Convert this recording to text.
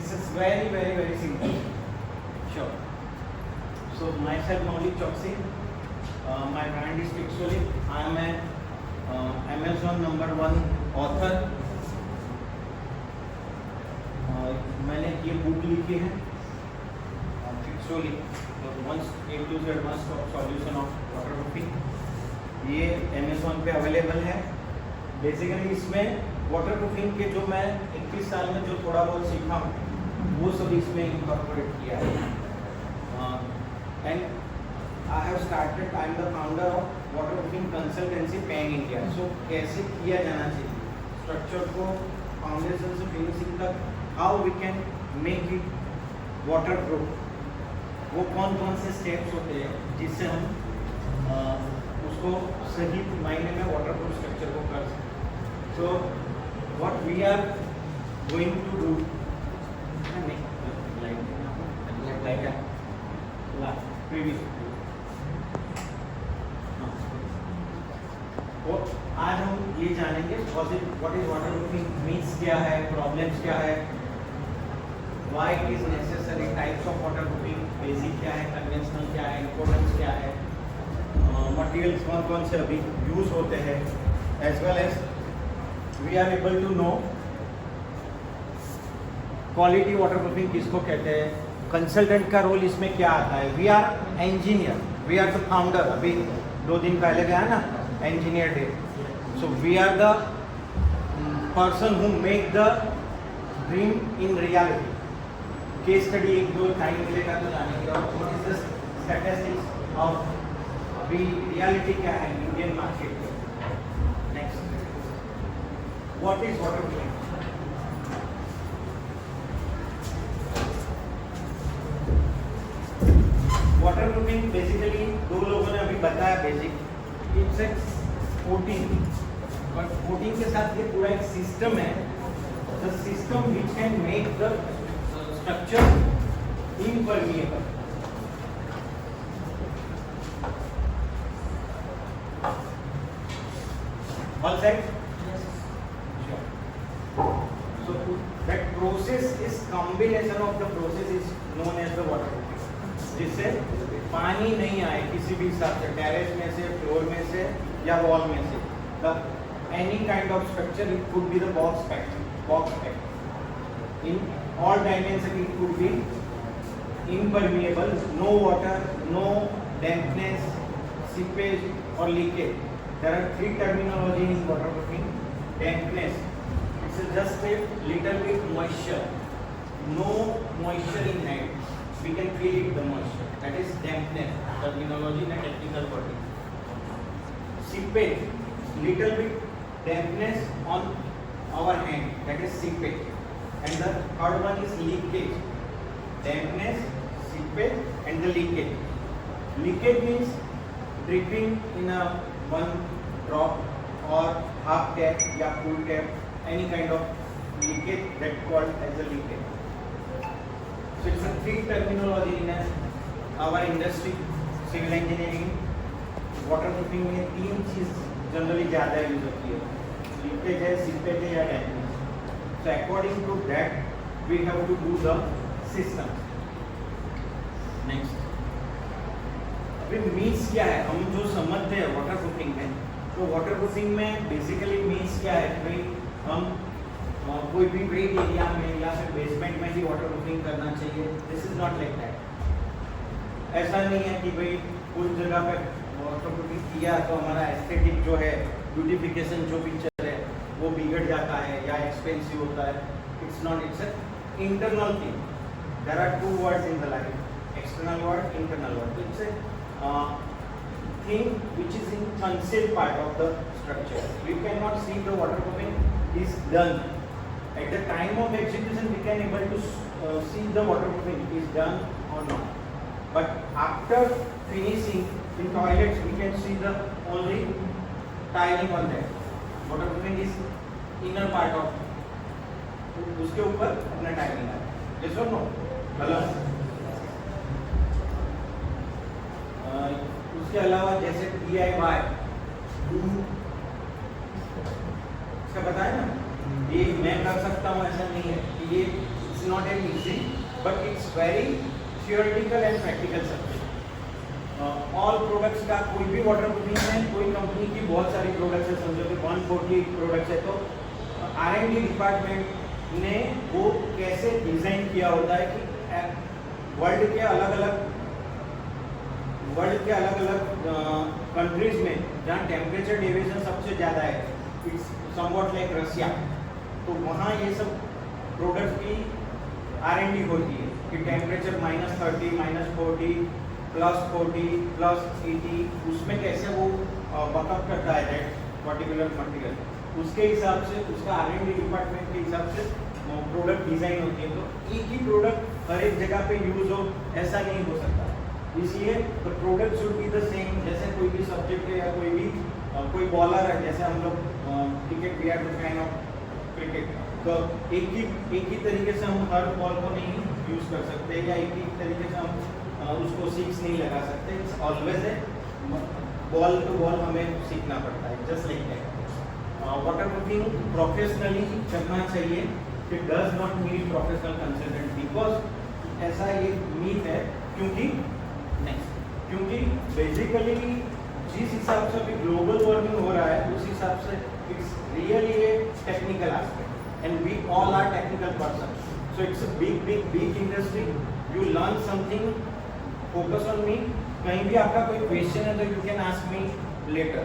It's a very simple. Sure. So myself Maulik Choksi. My brand is Fixolip. I am an Amazon #1 author. मैंने ये book लिखी है Fixolip, A to Z one stop solution of waterproofing. ये Amazon पे available है. Basically इसमें waterproofing के जो मैं 21 साल में जो थोड़ा बहुत सीखा हूँ वो सब इसमें इनकॉर्पोरेट किया है. And I have started, I am the founder of waterproofing consultancy pan India. So कैसे किया जाना चाहिए स्ट्रक्चर को फाउंडेशन से फिनिशिंग तक, how we can make it waterproof, वो कौन कौन से स्टेप्स होते हैं जिससे हम उसको सही मायने में वाटरप्रूफ स्ट्रक्चर को कर सकते. So what we are going to do, तो आज हम ये जानेंगे व्हाट इज वाटरप्रूफिंग मीन्स क्या है, प्रॉब्लम्स क्या है, why it is necessary, types of waterproofing, basic क्या है, कन्वेंशनल क्या है, इम्पोर्टेंस क्या है, मटेरियल्स कौन कौन से अभी यूज होते हैं, as well as we are able to know quality waterproofing किसको कहते हैं, कंसल्टेंट का रोल इसमें क्या आता है. We are engineer, we are the founder. अभी 2 दिन पहले गया ना engineer day. So we are the person who make the dream in reality. Case study 1-2 time मिलेगा तो जानेंगे. और what is the statistics of अभी रियलिटी क्या है इंडियन मार्केट में. Next, what is waterproofing? Waterproofing basically दो लोगों ने अभी बताया basic. It's a coating, but coating के साथ ये पूरा एक सिस्टम है. The system which can make the structure impermeable. All set? So that process is combination of the process is known as the waterproofing. जिससे पानी नहीं आए किसी भी हिसाब से, टेरेस में से, फ्लोर में से या वॉल में से. The any kind of structure, it could be the box pack. In all dimensions it could be impermeable, no water, no dampness, seepage or leakage. There are 3 terminology in waterproofing. Dampness, it's just a little bit moisture, no moisture in hand, we can feel it the moisture, that is dampness terminology in a technical word. Seepage, little bit dampness on our hand, that is seepage. And the third one is leakage, dampness, seepage and the leakage. Leakage means dripping in a one drop or half tap या full tap, any kind of leakage that called as a leakage. So it's a 3 terminology in our industry. Civil engineering, waterproofing में 3 चीज generally ज़्यादा use होती है. Leakage है, seepage है या damage. So according to that we have to do the system. Next, अभी means क्या है, हम जो समझते हैं वाटरप्रूफिंग में, तो वाटरप्रूफिंग में बेसिकली मीन्स क्या है कि हम कोई भी वेट एरिया में या फिर बेसमेंट में ही वाटरप्रूफिंग करना चाहिए. This is not like that. ऐसा नहीं है कि भाई कुछ जगह पे वाटरप्रूफिंग किया तो हमारा एस्थेटिक जो है, ब्यूटिफिकेशन जो पिक्चर है वो बिगड़ जाता है या एक्सपेंसिव होता है. It's not, it's a internal thing. There are 2 words in the life, external word, internal word. It's a thing which is in concealed part of the structure. We cannot see the waterproofing is done. At the time of execution, we can able to see the waterproofing is done or not. But after finishing in toilets, we can see the only tiling on that. Waterproofing is inner part of. उसके ऊपर अपना tiling है. Yes or no? गलत. उसके अलावा जैसे DIY, इसका पता है ना, ये मैं कर सकता हूँ ऐसा नहीं है कि ये it's not an easy but it's very theoretical and practical subject. All products का कोई भी वाटर प्रूफिंग में कोई कंपनी की बहुत सारी प्रोडक्ट्स है, समझो कि 140 प्रोडक्ट्स है, तो R&D डिपार्टमेंट ने वो कैसे डिजाइन किया होता है कि वर्ल्ड के अलग अलग कंट्रीज में जहाँ टेम्परेचर डेविएशन सबसे ज़्यादा है, इट्स समवॉट लाइक रसिया, तो वहाँ ये सब प्रोडक्ट्स की R&D होती है कि टेम्परेचर -30, -40, +40, +80, उसमें कैसे वो बकअप करता है दैट पर्टिकुलर मटेरियल, उसके हिसाब से उसका R&D डिपार्टमेंट के हिसाब से प्रोडक्ट डिज़ाइन होती है। तो एक ही प्रोडक्ट हर एक जगह पे यूज हो ऐसा नहीं हो सकता, इसलिए the product should be the same. जैसे कोई भी सब्जेक्ट है या कोई बॉलर है, जैसे हम लोग cricket, we are the fan of cricket, तो एक ही तरीके से हम हर बॉल को नहीं यूज़ कर सकते या एक ही तरीके से हम उसको सिक्स नहीं लगा सकते। इट्स ऑलवेज है बॉल टू बॉल हमें सीखना पड़ता है, just like that. Water proofing professionally करना चाहिए, it does not need professional consultant, because ऐसा ये मीथ है क्योंकि बेसिकली जिस हिसाब से अभी ग्लोबल वार्मिंग हो रहा है उस हिसाब से it's really a technical aspect and we all are technical person, so it's a big industry. You learn something, focus on me. कहीं भी आपका कोई क्वेश्चन है तो you can ask me letter.